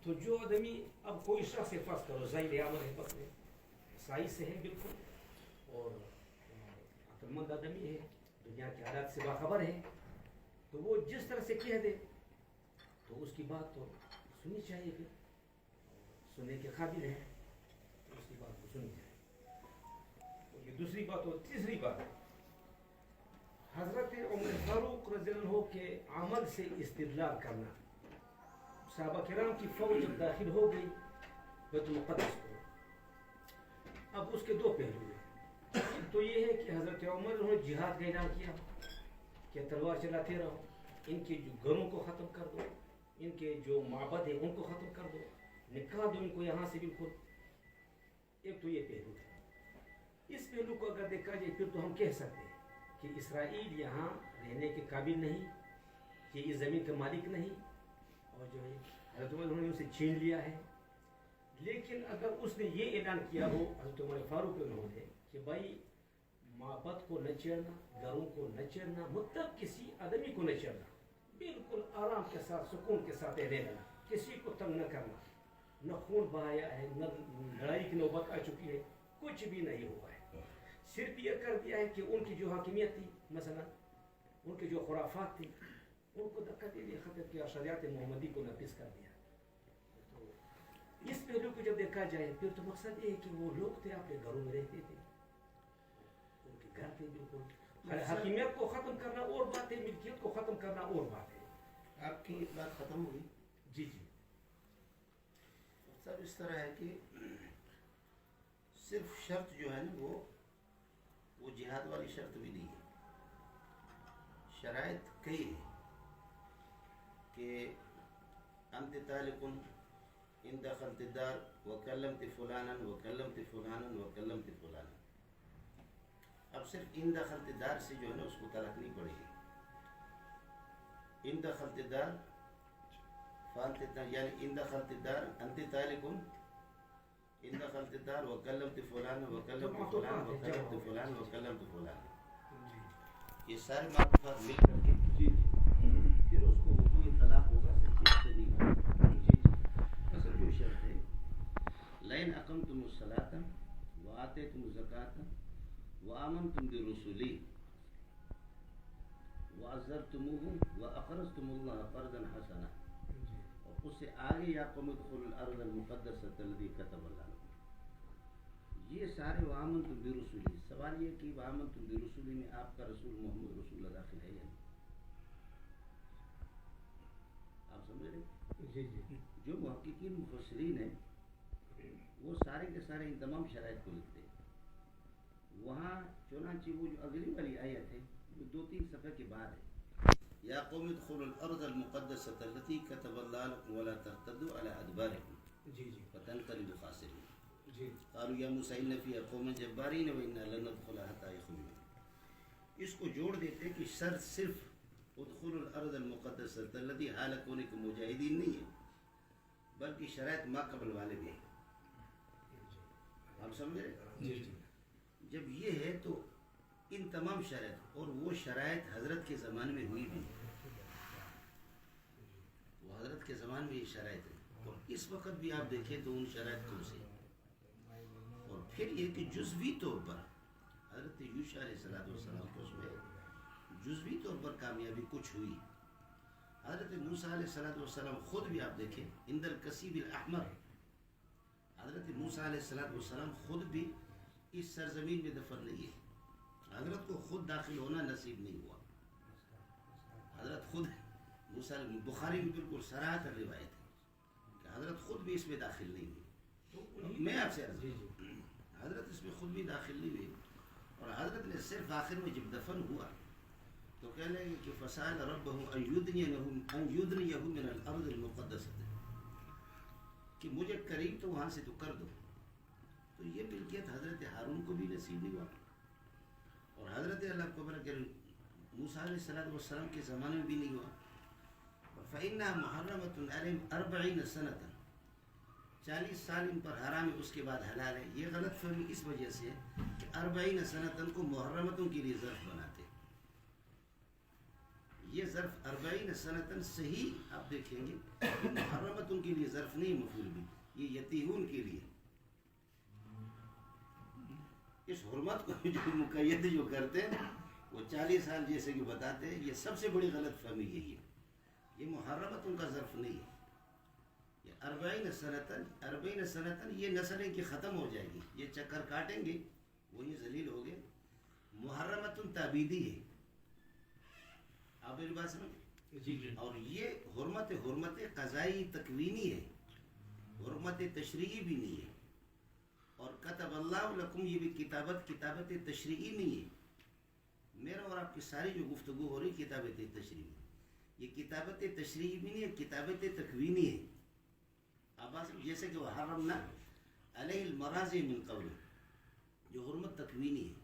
تو جو آدمی اب کوئی شخص فرض کرو ظاہر عمل ہے بس عیسائی سے ہے بالکل اور عقل مند آدمی ہے دنیا کے حالات سے باخبر ہے تو وہ جس طرح سے کہہ دے تو اس کی بات تو سننی چاہیے پھر سننے کے قابل ہے تو اس کی بات کو سننی چاہیے. یہ دوسری بات اور تیسری بات حضرت عمر فاروق رضی اللہ عنہ کے عمل سے استدلال کرنا. صحابہ کرام کی فوج جب داخل ہو گئی بیت المقدس کو اب اس کے دو پہلو ہیں. تو یہ ہے کہ حضرت عمر انہوں نے جہاد کا اعلان کیا کہ تلوار چلاتے رہو ان کے جو گھروں کو ختم کر دو ان کے جو معبد ہیں ان کو ختم کر دو نکال دو ان کو یہاں سے بالکل. ایک تو یہ پہلو ہے. اس پہلو کو اگر دیکھا جائے پھر تو ہم کہہ سکتے ہیں کہ اسرائیل یہاں رہنے کے قابل نہیں کہ یہ زمین کا مالک نہیں اور جو ہے حضرت عمر نے اسے چھین لیا ہے. لیکن اگر اس نے یہ اعلان کیا ہو حضرت عمر فاروق انہوں نے کہ بھائی معبد کو نہ چھیڑنا گھروں کو نہ چھیڑنا مطلب کسی آدمی کو نہ چھیڑنا بالکل آرام کے ساتھ سکون کے ساتھ رہنا کسی کو تنگ نہ کرنا نہ خون بہایا ہے نہ لڑائی کی نوبت آ چکی ہے کچھ بھی نہیں ہوا ہے. صرف یہ کر دیا ہے کہ ان کی جو حاکمیت تھی مثلا ان کی جو خرافات تھی ان کو دھکا دے دیا ختم کیا شریعت محمدی کو نافذ کر دیا. تو اس پہلو کو جب دیکھا جائے پھر تو مقصد یہ ہے کہ وہ لوگ تھے اپنے گھروں میں رہتے تھے ان کے گھر تھے بالکل حاکمیت کو ختم کرنا اور بات ہے ملکیت کو ختم کرنا اور بات ہے. آپ کی بات ختم ہوئی. جی جی سب اس طرح ہے کہ صرف شرط جو ہے نا وہ جہاد والی شرط بھی نہیں ہے. شرائط کئی ہیں کہ انت طالق ان دخلت الدار وکلمت فلانا وکلمت فلانا وکلمت فلانا. اب صرف ان دخلت الدار سے جو ہے نا اس کو طلاق نہیں پڑے گی. ان دخلت الدار فانت یعنی ان دخلت الدار انت طالق ان دخلت الدار وکلمت فلانا وکلمت فلانا وکلمت فلانا وکلمت فلانا. یہ سارے معطوفات مل کر کے پھر اس کو وقوع طلاق ہوگا صرف سے نہیں ہوگا. اصل جو شرط ہے لئن اقمتم الصلاة وآتيتم الزکاة وآمنتم برسلی وعزرتموهم وأقرضتم الله قرضا حسنا اور اس سے آگے یا قوم ادخلوا الارض المقدسة التي كتب الله لكم. یہ سارے وآمنتم برسلی. سوال یہ کہ وآمنتم برسلی میں آپ کا رسول محمد رسول اللہ داخل ہے یا نہیں؟ آپ سمجھ رہے؟ جی جی جو محققین مفسرین ہیں وہ سارے کے سارے ان تمام شرائط کو لکھتے ہیں. وہاں چنانچہ وہ جو اگلی والی آیت ہے وہ 2-3 صفحے کے بعد ہے. یا قوم ادخلوا الارض المقدسة التي كتب الله لكم ولا ترتدوا على ادباركم جی جی فتنقلبوا خاسرين. جی قالوا یا موسیٰ ان فیہا قوما جبارین وانا لن ندخلها حتى يخرجوا. اس کو جوڑ دیتے کہ شرط صرف ادخلوا الارض المقدسة التي حال کونکم مجاہدین نہیں ہے بلکہ شرائط ما قبل والے بھی ہیں. آپ سمجھ رہے؟ جی جی جب یہ ہے تو ان تمام شرائط اور وہ شرائط حضرت کے زمانے میں ہوئی بھی وہ حضرت کے زمانے میں یہ شرائط ہے اور اس وقت بھی آپ دیکھیں تو ان شرائط کو سے. اور پھر یہ کہ جزوی طور پر حضرت یوشع علیہ السلام کو اس میں جزوی طور پر کامیابی کچھ ہوئی. حضرت موسیٰ علیہ السلام خود بھی آپ دیکھیں عند الکثیب الاحمر حضرت موسیٰ علیہ السلام خود بھی اس سرزمین میں دفن نہیں ہے. حضرت کو خود داخل ہونا نصیب نہیں ہوا. حضرت خود موسیٰ بخاری میں بالکل صراحت روایت ہے کہ حضرت خود بھی اس میں داخل نہیں ہوئی. میں آپ سے عرض حضرت اس میں خود بھی داخل نہیں ہوئی اور حضرت نے صرف آخر میں جب دفن ہوا تو کہنے لگے کہ فسأل ربه ان یدنیہ من الارض المقدسة کہ مجھے قریب تو وہاں سے تو کر دو. تو یہ ملکیت حضرت ہارون کو بھی نصیب نہیں ہوا اور حضرت اللہ کو کہ موسیٰ علیہ السلام کے زمانے میں بھی نہیں ہوا. فإنها محرمة علیہم 40 سنة 40 سال ان پر حرام ہے اس کے بعد حلال ہے. یہ غلط فہمی اس وجہ سے کہ 40 سنة کو محرمتوں کے لیے ظرف بناتے. یہ ظرف 40 سنة صحیح آپ دیکھیں گے محرمت ان کے لیے ظرف نہیں مفعول بھی، یہ یتیہون کے لیے اس حرمت کو جو مقید جو کرتے ہیں وہ 40 سال جیسے کہ بتاتے ہیں، یہ سب سے بڑی غلط فہمی یہی ہے. یہ محرمت ان کا ظرف نہیں ہے. یہ 40 سنتن یہ نسلیں کی ختم ہو جائے گی، یہ چکر کاٹیں گے وہی ذلیل ہو گئے. محرمت تعبیدی ہے، آپ میری بات سمجھ. جی اور یہ حرمت قضائی تکوینی ہے، حرمت تشریعی بھی نہیں ہے. اور کتب اللہ لکم یہ بھی کتابت تشریعی نہیں ہے. میرا اور آپ کی ساری جو گفتگو ہو رہی کتابت تشریعی، یہ کتابت تشریعی بھی نہیں ہے، کتابت تکوینی ہے. اب جیسے کہ حرمنا علیہ المراضع من قبل، جو حرمت تکوینی ہے.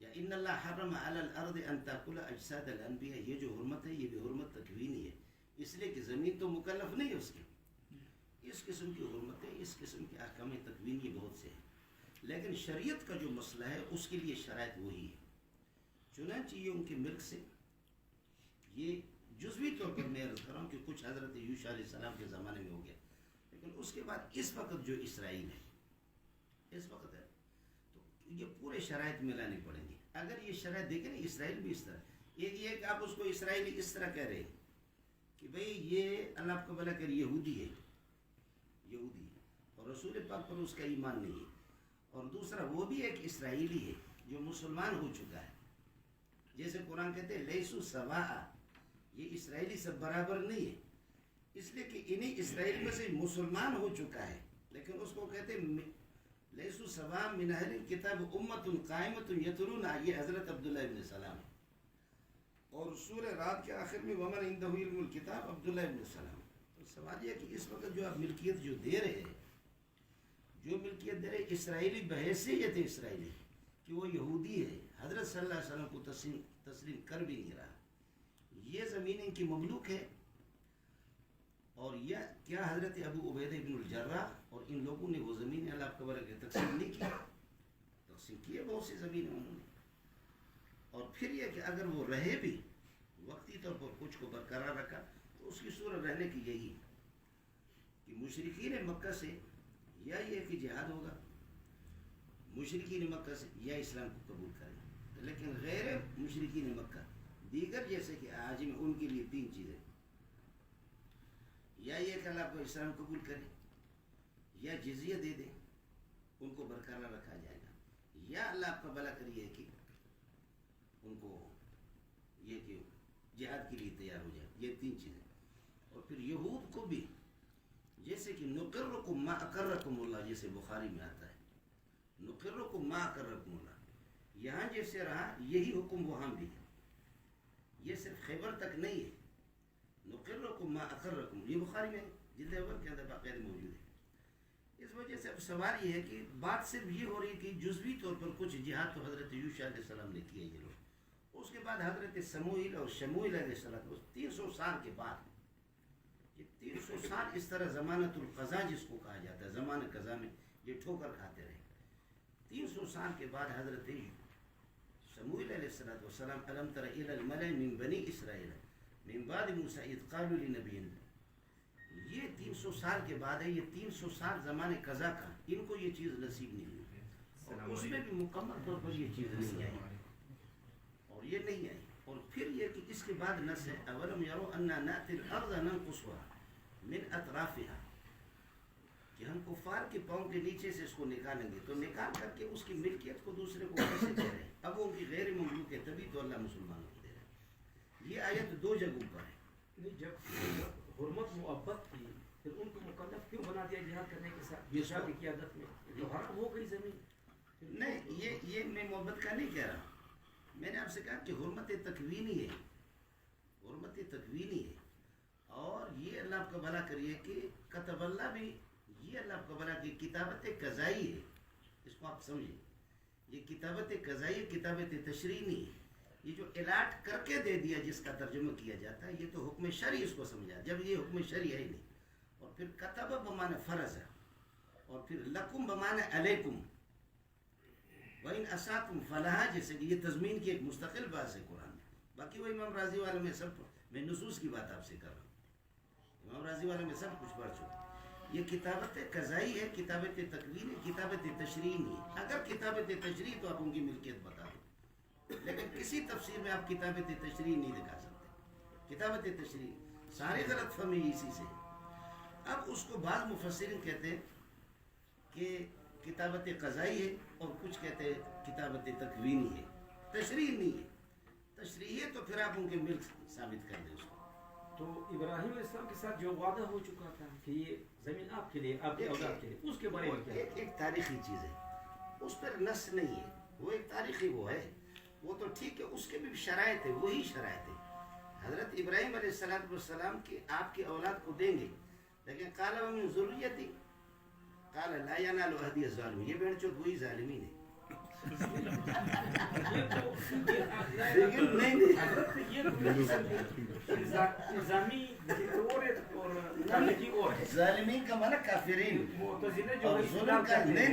یا ان اللہ حرم علی الارض ان تاکل اجساد الانبیاء، یہ جو حرمت ہے یہ بھی حرمت تکوینی ہے، اس لیے کہ زمین تو مکلف نہیں ہے اس کی. اس قسم کی حرمتیں، اس قسم کے احکام تکوینی بہت سے ہیں. لیکن شریعت کا جو مسئلہ ہے اس کے لیے شرائط وہی ہے. چنانچہ یہ ان کے ملک سے یہ جزوی طور پر میں عرض کر رہا ہوں کہ کچھ حضرت یوشع علیہ السلام کے زمانے میں ہو گیا، لیکن اس کے بعد اس وقت جو اسرائیل ہے اس وقت ہے، تو یہ پورے شرائط میں لانے پڑیں گے. اگر یہ شرائط دیکھیں نا، اسرائیل بھی اس طرح، ایک یہ کہ آپ اس کو اسرائیلی اس طرح کہہ رہے ہیں کہ بھئی یہ اللہ آپ کو بھلا کر یہودی ہے، اور رسول پاک پر اس کا ایمان نہیں ہے. اور دوسرا وہ بھی ایک اسرائیلی ہے جو مسلمان ہو چکا ہے. جیسے قرآن کہتے ہیں لیسو سواء، یہ اسرائیلی سب برابر نہیں ہے، اس لیے کہ انہیں اسرائیل میں سے مسلمان ہو چکا ہے. لیکن اس کو کہتے ہیں لیسو سواء من اہل الکتاب امۃ قائمۃ یتلون، یہ حضرت عبداللہ ابن سلام. اور سورہ رات کے آخر میں ومن عنده علم الکتاب عبداللہ ابن سلام. تو سوال یہ کہ اس وقت جو آپ ملکیت جو دے رہے ہیں، جو ملکیت دے رہے اسرائیلی بحیثیت اسرائیلی کہ وہ یہودی ہے، حضرت صلی اللہ علیہ وسلم کو تسلیم کر بھی نہیں رہا، یہ زمین ان کی مملوک ہے. اور یہ کیا حضرت ابو عبیدہ ابن الجراح اور ان لوگوں نے وہ زمین اللہ کا برکہ تقسیم نہیں کی؟ تقسیم کیے بہت سی زمینیں انہوں نے. اور پھر یہ کہ اگر وہ رہے بھی وقتی طور پر کچھ کو برقرار رکھا تو اس کی صورت رہنے کی یہی کہ مشرکین مکہ سے یا یہ کہ جہاد ہوگا، مشرکین مکہ سے یا اسلام کو قبول کریں. لیکن غیر مشرکین مکہ دیگر جیسے کہ آج میں ان کے لیے 3 چیزیں، یا یہ کہ اللہ کو اسلام قبول کرے، یا جزیہ دے دیں ان کو برقرار رکھا جائے گا، یا اللہ آپ کا بھلا کریے کہ ان کو یہ کہ جہاد کے لیے تیار ہو جائے. یہ 3 چیزیں. اور پھر یہود کو بھی جیسے کہ نقرکم ما اقرکم اللہ، جیسے بخاری میں آتا ہے نقرکم ما اقرکم اللہ، یہاں جیسے رہا یہی حکم وہاں بھی ہے. یہ صرف خیبر تک نہیں ہے، نقرکم ما اقرکم، یہ بخاری میں جلد اول کے اندر باقاعدہ موجود ہے. اس وجہ سے اب سوال یہ ہے کہ بات صرف یہ ہو رہی ہے کہ جزوی طور پر کچھ جہاد تو حضرت یوشع علیہ السلام نے کیا یہ لوگ. اس کے بعد حضرت سموئیل اور شموئیل علیہ السلام 300 سال کے بعد، یہ 300 سال اس طرح زمانت القضاء جس کو کہا جاتا ہے، زمان قضاء میں یہ ٹھوکر کھاتے رہے. 300 سال کے بعد حضرت شموئیل علیہ السلام الم تر الی الملأ من بنی اسرائیل من بعد موسیٰ اذ قالوا لنبی، یہ 300 سال کے بعد ہے. یہ 300 سال زمان قضاء کا ان کو یہ چیز نصیب نہیں ہوئی، اور اس میں بھی مکمل طور پر یہ چیز نہیں آئی، اور یہ نہیں آئی. اور پھر یہ کہ اس کے بعد نص ہے اولم یروا انا نأتی الارض ننقصها من اطرافها، کہ ہم کفار کے پاؤں کے نیچے سے اس کو نکالیں گے، تو نکال کر کے اس کی ملکیت کو دوسرے کو کیسے دے رہے ہیں؟ اب وہ ان کی غیر مملوک ہے، تبھی تو اللہ مسلمانوں کو دے رہے ہیں. یہ آیت 2 جگہوں پر ہے. نہیں، جب حرمت معبت کی پھر ان کو مکلف کیوں بنا دیا جہاد کرنے کے ساتھ؟ یہ شاہ کی قیادت میں تو حرام ہو گئی زمین. نہیں، یہ میں محبت کا نہیں کہہ رہا. میں نے آپ سے کہا کہ حرمت تکوینی ہے، حرمت تکوینی ہے. اور یہ اللہ آپ کا بھلا کریے کہ کتب اللہ بھی، یہ اللہ آپ کا بھلا کہ کتابت قضائی ہے. اس کو آپ سمجھیں، یہ کتابت قضائی، کتابت تشریعی نہیں ہے. یہ جو الاٹ کر کے دے دیا جس کا ترجمہ کیا جاتا ہے، یہ تو حکم شرعی اس کو سمجھا، جب یہ حکم شرعی ہے ہی نہیں. اور پھر کتب بمعنی فرض ہے، اور پھر لکم بمعنی علیکم، وَإِنْ أَسَاكُمْ فَلَهَا، جیسے کہ یہ تضمین کی ایک مستقل بات ہے قرآن میں. باقی وہ امام راضی والا میں نصوص کی بات آپ سے کر رہا ہوں. امام راضی ماضی والے میں سب کچھ پڑھ چکے. یہ کتابت قضائی ہے, کتابت تکوین ہے, کتابت تشریح نہیں ہے. اگر کتابت تشریح تو آپ ان کی ملکیت بتا دو, لیکن کسی تفسیر میں آپ کتابت تشریح نہیں دکھا سکتے. کتابت تشریح ساری غلط فہمی اسی سے. اب اس کو بعض مفسرین کہتے ہیں کہ کتابت قضائی ہے اور کچھ کہتے ہیں کتابت تکوینی ہے, تشریح نہیں ہے. تشریح ہے تو پھر آپ ان کے ملک ثابت کر دیں اس کو. تو ابراہیم علیہ السلام کے ساتھ جو وعدہ ہو چکا تھا کہ یہ زمین آپ کے لیے, آپ کے اولاد کے لیے, اس کے بارے میں کیا؟ ایک تاریخی چیز ہے, اس پر نص نہیں ہے, وہ ایک تاریخی وہ ہے, وہ تو ٹھیک ہے, اس کے بھی شرائط ہے, وہی شرائط ہے. حضرت ابراہیم علیہ السلام کی آپ کی اولاد کو دیں گے, لیکن قال ومن ذریتی قال لا ینال عہدی الظالمین. یہ بہن چوت وہی ظالمین ہے. ظالمین کا معنی کافرین اور ظلم کا نہیں.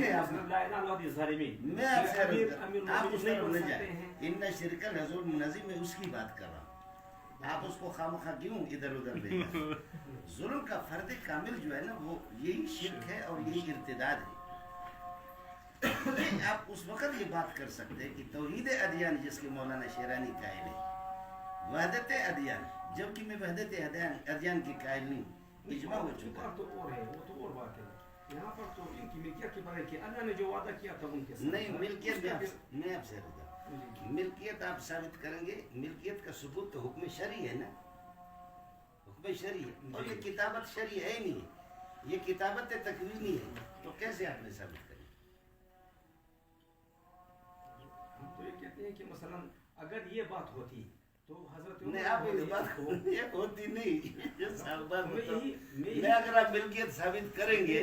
میں آپ سے آپ اس میں بھول جائیں, ان شرک الظلم منظم میں اس کی بات کر رہا ہوں. آپ اس کو خامخواہ کیوں ادھر ادھر لے جائیں. ظلم کا فرد کامل جو ہے نا وہ یہی شرک ہے اور یہی ارتداد ہے. آپ اس وقت یہ بات کر سکتے ہیں کہ توحید ادیان جس کے مولانا شیرانی قائل ہے, وحدت ادیان, جبکہ میں وحدت ادیان کی قائل نہیں, اجماع ہو چکا. تو اور ہے, وہ تو اور بات ہے. یہاں پر تو ان کی ملکیت کے بارے کہ اللہ نے جو وعدہ کیا تھا ان کے ساتھ نہیں. ملکیت میں آپ سے رہتا, ملکیت آپ ثابت کریں گے. ملکیت کا ثبوت تو حکم شرعی ہے نا, حکم شرعی ہے, اور یہ کتابت شرعی ہے نہیں, یہ کتابت تکوینی ہے. تو کیسے آپ نے ثابت کریں؟ ہم تو یہ کہتے ہیں کہ مثلا اگر یہ بات ہوتی تو حضرت نہیں, آپ اس بات کو یہ ہوتی نہیں. میں اگر آپ ملکیت ثابت کریں گے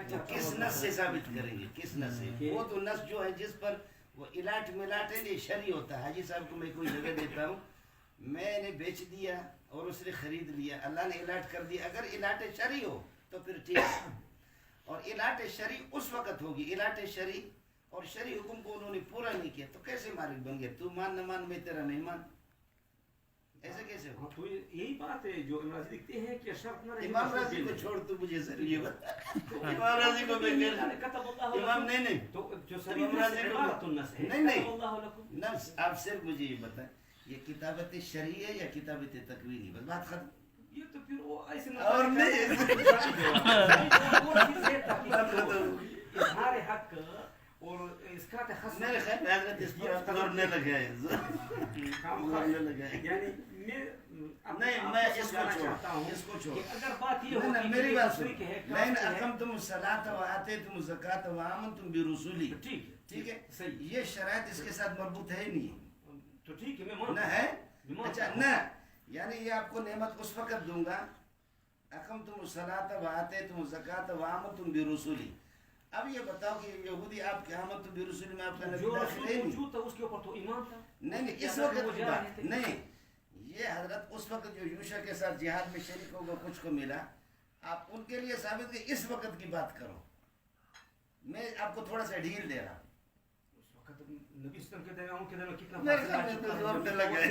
تو کس نص سے ثابت کریں گے, کس نص سے؟ وہ تو نص جو ہے جس پر وہ الاٹ ملاٹ ہے, یہ شرعی ہوتا ہے. حاجی صاحب کو میں کوئی جگہ دیتا ہوں, میں نے بیچ دیا اور اس نے خرید لیا, اللہ نے الاٹ کر دیا. اگر الاٹ شرعی ہو تو پھر ٹھیک ہے, اور الاٹ شرعی اس وقت ہوگی. الاٹ شرعی اور شرعی حکم کو انہوں نے پورا نہیں کیا تو کیسے مالک بن گیا؟ تو مان نہ مان, میں تیرا نہیں مان, ایسے کیسے ہو؟ تو یہی بات ہے جو امام راضی لکھتے ہیں کہ شرط نہ رہے. امام راضی کو چھوڑ, تو مجھے ضروری ہے بتا. امام راضی کو میں امام نہیں تو جو امام راضی کو نہیں نفس. آپ صرف مجھے یہ بتائیں, یہ کتابت شرعی ہے یا کتابت تکوینی؟ بس بات ختم. یہ تو پھر وہ ایسے اور نہیں اظہار حق اور اس کا تخصص میرے خیال میں حضرت اس پر زورنے لگائے, زورنے لگائے. نہیں, میں اس کو چھوڑتا ہوں, اس کو چھوڑ. اگر بات یہ ہوتی میری بات سن, لئن اقمتم الصلاۃ وآتیتم الزکاۃ وآمنتم برسولی, ٹھیک ہے, یہ شرائط اس کے ساتھ مربوط ہے نہیں. تو ٹھیک ہے, میں نہ ہے. اچھا نہ, یعنی یہ آپ کو نعمت اس وقت دوں گا, اقمتم الصلاۃ وآتیتم الزکاۃ وآمنتم برسولی. اب یہ بتاؤ کہ یہودی آپ کے آمنتم برسولی میں آپ کا نبی داخل ہے نہیں؟ اس کے اوپر تو ایمان تھا. نہیں, اس وقت کی بات نہیں. یہ حضرت اس وقت جو یوشع کے ساتھ جہاد میں شریک ہوگا, کچھ کو ملا, آپ ان کے لیے ثابت کہ اس وقت کی بات کرو. میں آپ کو تھوڑا سا ڈھیل دے رہا ہوں. اس وقت نبی صلی اللہ علیہ وسلم کے دنوں کتنا میرے خیال میں تو زور نہ لگائے,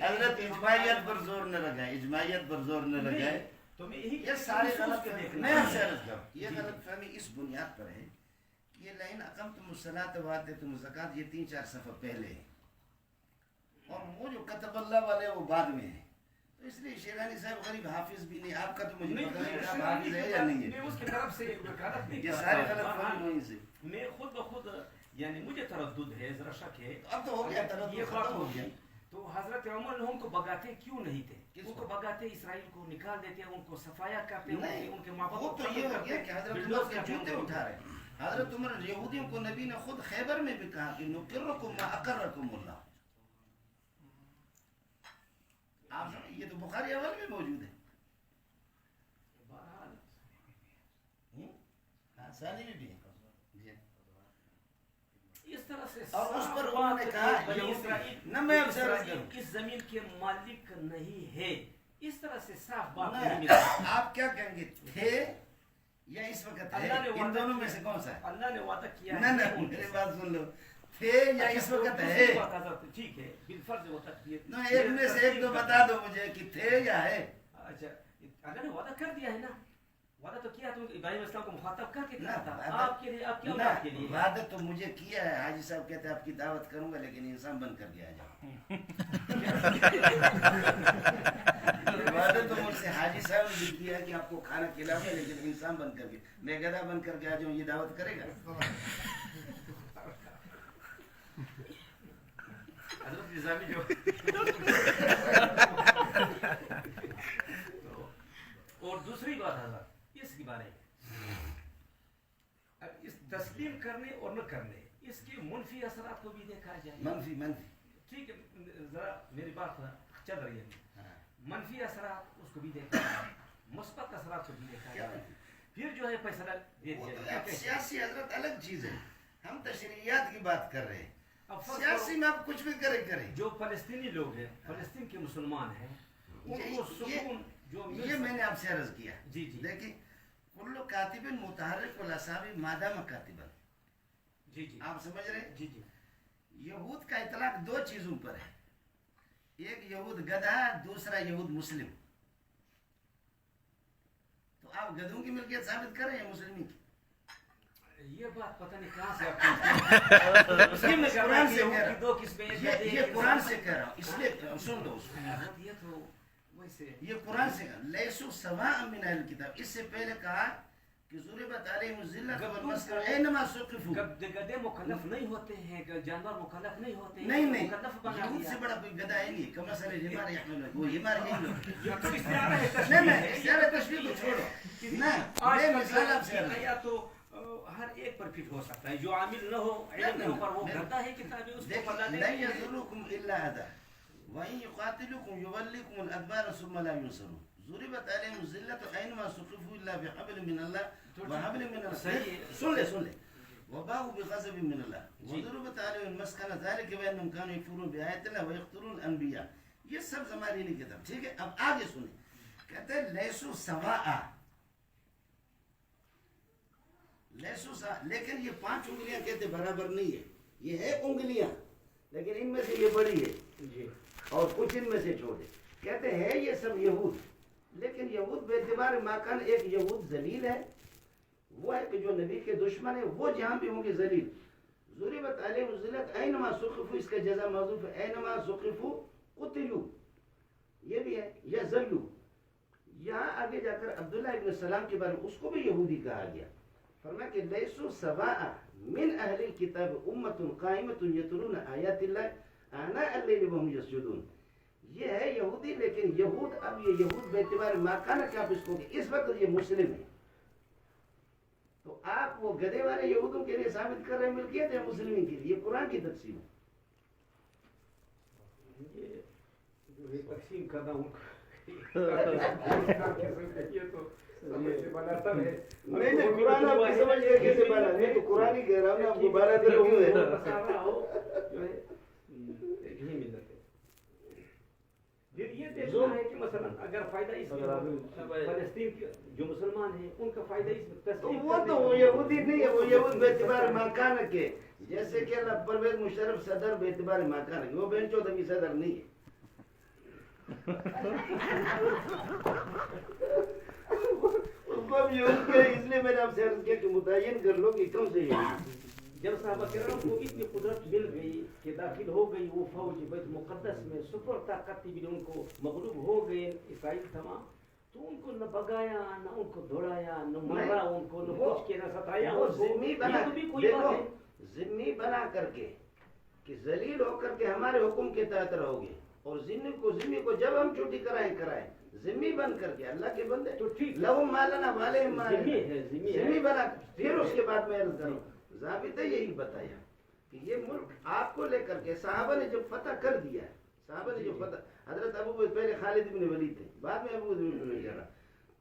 حضرت اجماعیت پر زور نہ لگائے, اجماعیت پر زور نہ لگائے. یہ سارے غلط میں آپ سے عرض کروں, یہ غلط فہمی اس بنیاد پر ہے کہ یہ لئن اقمتم الصلاۃ وآتیتم الزکاۃ یہ 3-4 صفحہ پہلے ہے, اور وہ جو کتب اللہ والے وہ بعد میں ہے. تو اس لیے شیرانی صاحب غریب حافظ بھی نہیں, آپ کا تو مجھے پتا نہیں آپ حافظ ہے یا نہیں ہے. میں اس کی طرف سے وکالت نہیں, یہ سارے غلط فہمی وہیں سے. میں خود بخود یعنی مجھے تردد ہے, ذرا شک ہے. اب تو ہو گیا تردد, ختم ہو گیا. تو حضرت عمر ان کو بگاتے کیوں نہیں تھے؟ ان کو بگاتے اسرائیل کو نکال دیتے, ان کو صفایا کرتے, ان کے ماں باپ وہ تو یہ ہو گیا کہ حضرت عمر کے جوتے اٹھا رہے ہیں. حضرت عمر یہودیوں کو نبی نے خود خیبر میں بھی کہا کہ نقرکم ما اقرکم اللہ. آپ یہ تو بخاری اول میں موجود ہے. ثانی میں بھی ہے. اس طرح سے اور اس پر انہوں نے کہا نہ میں اب سے اس زمین کے مالک نہیں ہے, اس طرح سے صاف بات نہیں. آپ کیا کہیں گے, تھے یا اس وقت ہے؟ ان دونوں میں سے کون سا ہے؟ اللہ نے وعدہ کیا نہ میری بات سن لو, تھے یا اس وقت ہے؟ ٹھیک ہے بالفرض وہ تقدیر نہ ایک میں سے ایک تو بتا دو مجھے کہ تھے یا ہے. اچھا اللہ نے وعدہ کر دیا ہے نا, وعدہ تو کیا تم ابراہیم علیہ السلام کو مخاطب کر کے کیا تھا آپ کے لیے, آپ کی اولاد کے لیے. وعدہ تو مجھے کیا ہے, حاجی صاحب کہتے ہیں آپ کی دعوت کروں گا لیکن انسان بن کر کے آ جاؤ. وعدہ تو مجھ سے حاجی صاحب نے بھی کیا ہے کہ آپ کو کھانا کھلاؤں گا لیکن انسان بن کر کے, میں گدھا بن کر کے آ جاؤں, یہ دعوت کرے گا؟ حضرت نظامی جو اور دوسری بات حضرت اس کے بارے میں, اب اس تسلیم کرنے اور نہ کرنے اس کے منفی اثرات کو بھی دیکھا جائے. منفی ٹھیک ہے, ذرا میری بات چل رہی ہے. منفی اثرات اس کو بھی دیکھا جائے, مثبت اثرات کو بھی دیکھا جائے, پھر جو ہے فیصلہ دے دیا جائے. سیاسی حضرت الگ چیز ہے, ہم تشریعات کی بات کر رہے ہیں. سیاسی میں آپ کچھ بھی کریں. جو فلسطینی لوگ ہیں, فلسطین کے مسلمان ہیں, ان کو سکون یہ میں نے آپ سے عرض کیا. جی دیکھیں کل کاتب متحرک والاصابع مادام کاتبا. جی آپ سمجھ رہے ہیں؟ جی یہود کا اطلاق دو چیزوں پر ہے, ایک یہود گدھا, دوسرا یہود مسلم. تو آپ گدھوں کی ملکیت ثابت کر رہے ہیں مسلمین کی. یہ بات پتہ نہیں کہاں سے آپ قرآن سے کہہ رہا ہوں, یہ قرآن سے کہہ رہا ہوں, اس لیے سن دو. یہ تو یہ قرآن سے کہا لیسوا سواء من اہل الکتاب. اس سے پہلے کہا کہ ضربت علیہم الذلۃ والمسکنہ اینما ثقفوا. گدھے مکلف نہیں ہوتے ہیں, جانور مکلف نہیں ہوتے ہیں. نہیں یہود سے بڑا کوئی گدھا ہے نہیں. کمثل الحمار یحمل, وہ حمار یہی لوگ. نہیں اختیار تشبیہ کو چھوڑو نا, یہ مثال آپ سے یا تو ہر ایک پر فٹ ہو سکتا ہے, جو عامل نہ ہو علم کے اوپر وہ گدھا ہے کتاب اس کو پڑھنا نہیں یضرکم الا اذى وَإِن يُقَاتِلُوكُمْ يُوَلِّكُمُ الْأَدْبَارَ ثُمَّ لَا يُنصَرُونَ. ضُرِبَتْ عَلَيْهِمُ الذِّلَّةُ أَيْنَمَا ثُقِفُوا إِلَّا بِحَبْلٍ مِّنَ اللَّهِ وَحَبْلٍ مِّنَ النَّاسِ. سن لے وَبَاءُوا بِغَضَبٍ مِّنَ اللَّهِ وَضُرِبَتْ عَلَيْهِمُ الْمَسْكَنَةُ ذَلِكَ بِأَنَّهُمْ كَانُوا يَكْفُرُونَ بِآيَاتِ اللَّهِ وَيَقْتُلُونَ الْأَنبِيَاءَ. یہ سب ہماری نہیں کتاب. ٹھیک ہے, اب آگے سنیں. کہتے ہیں لیسوا سواء, لیکن یہ 5 انگلیاں کہتے برابر نہیں ہے. یہ ہے انگلیاں لیکن ان میں سے یہ بڑی ہے اور کچھ ان میں سے چھوٹے. کہتے ہیں یہ سب یہود, لیکن یہود بے اعتبار ماکان ایک یہود ذلیل ہے, وہ ہے کہ جو نبی کے دشمن ہے, وہ جہاں بھی ہوں گے ذلیل. ضربت علیہم الذلۃ اینما ثقفوا, اس کا جزا محذوف ہے, اینما ثقفوا قتلوا, یہ بھی ہے, یا ذلوا. یہاں آگے جا کر عبداللہ ابن سلام کے بارے میں اس کو بھی یہودی کہا گیا. فرمایا کہ لیسوا سواء من اہل الکتاب امۃ قائمۃ یتلون آیات اللہ آناء اللیل وهم یسجدون. یہ ہے یہودی, لیکن یہود, اب یہ یہود بے اعتبار ماکانہ کہ آپ اس کو, اس وقت یہ مسلم ہے. تو آپ وہ گدھے والے یہودوں کے لیے ثابت کر رہے ہیں ملکیت ہے مسلمین کے لیے. یہ قرآن کی تقسیم ہے. یہ تقسیم کرنا ہوں نہیں قرآن آپ کی سمجھ گئے کیسے بنا. نہیں تو قرآن ہی کہہ رہا ہوں, آپ کو 12 دن کیوں ہے. پھر یہ دیکھنا ہے کہ مثلا اگر فائدہ اس میں فلسطین کے جو مسلمان ہیں ان کا فائدہ اس میں تسلیم, وہ تو وہ یہودی نہیں ہے, وہ یہود بے اعتبار مکانہ کے, جیسے کہ اللہ پرویز مشرف صدر بے اعتبار مکانہ کے, وہ بہن چودھویں صدر نہیں ہے. اس لیے میں نے آپ سے عرض کیا کہ متعین کر لو کہ کون سے یہودی. جب صحابہ کرام کو اتنی قدرت مل گئی کہ داخل ہو گئی وہ فوج بیت مقدس میں, سپر طاقت بھی ان کو مغلوب ہو گئے اسرائیل تمام, تو ان کو نہ بگایا, نہ ان کو دوڑایا, نہ مارا ان کو, نہ کچھ کے نہ ستایا. وہ ذمہ بنا, دیکھو ذمہ بنا کر کے کہ ذلیل ہو کر کے ہمارے حکم کے تحت رہو گے, اور ذمہ کو جب ہم چھٹی کرائیں ذمہ بن کر کے اللہ کے بندے تو ٹھیک لہم مالنا والہم ذمہ بنا. پھر اس کے بعد میں عرض کروں, ضابطہ یہی بتایا کہ یہ ملک آپ کو لے کر کے صحابہ نے جب فتح کر دیا, صحابہ نے جو فتح, حضرت ابو پہلے خالد بن ولید تھے, بعد میں ابو بن جرا.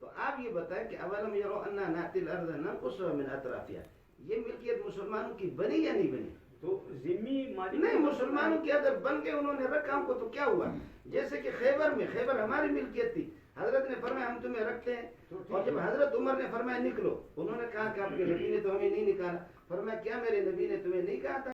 تو آپ یہ بتائیں کہ اولم یروا انا ناتی الارض ننقصها من اطرافها, یہ ملکیت مسلمانوں کی بنی یا نہیں بنی؟ تو ذمی مالک نہیں, مسلمانوں کی اگر بن کے انہوں نے رکھا ہم کو تو کیا ہوا. جیسے کہ خیبر ہماری ملکیت تھی, حضرت نے فرمایا ہم تمہیں رکھتے ہیں, اور جب حضرت عمر نے فرمایا نکلو, انہوں نے کہا کہ آپ کے نبی نے تو ہمیں نہیں نکالا. فرمایا کیا میرے نبی نے تمہیں نہیں کہا تھا